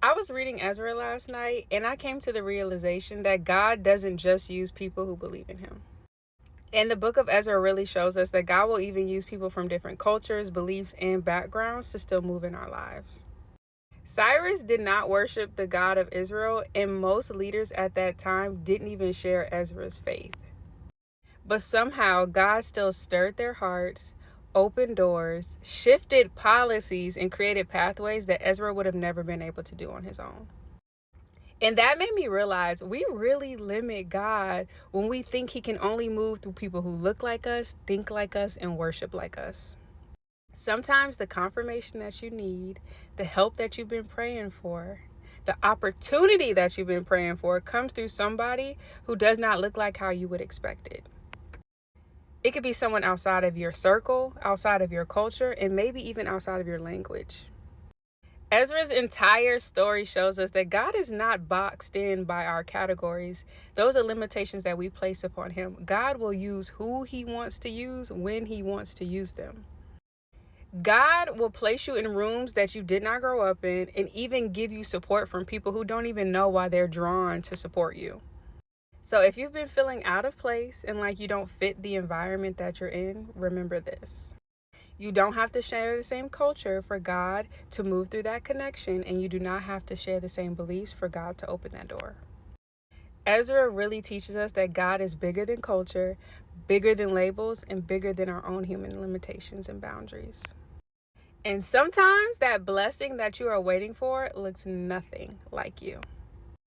I was reading Ezra last night and I came to the realization that God doesn't just use people who believe in him. And the book of Ezra really shows us that God will even use people from different cultures, beliefs, and backgrounds to still move in our lives. Cyrus did not worship the God of Israel, and most leaders at that time didn't even share Ezra's faith. But somehow God still stirred their hearts, opened doors, shifted policies, and created pathways that Ezra would have never been able to do on his own. And that made me realize we really limit God when we think he can only move through people who look like us, think like us, and worship like us. Sometimes the confirmation that you need, the help that you've been praying for, the opportunity that you've been praying for comes through somebody who does not look like how you would expect it. It could be someone outside of your circle, outside of your culture, and maybe even outside of your language. Ezra's entire story shows us that God is not boxed in by our categories. Those are limitations that we place upon him. God will use who he wants to use when he wants to use them. God will place you in rooms that you did not grow up in and even give you support from people who don't even know why they're drawn to support you. So if you've been feeling out of place and like you don't fit the environment that you're in, remember this. You don't have to share the same culture for God to move through that connection, and you do not have to share the same beliefs for God to open that door. Ezra really teaches us that God is bigger than culture, bigger than labels, and bigger than our own human limitations and boundaries. And sometimes that blessing that you are waiting for looks nothing like you.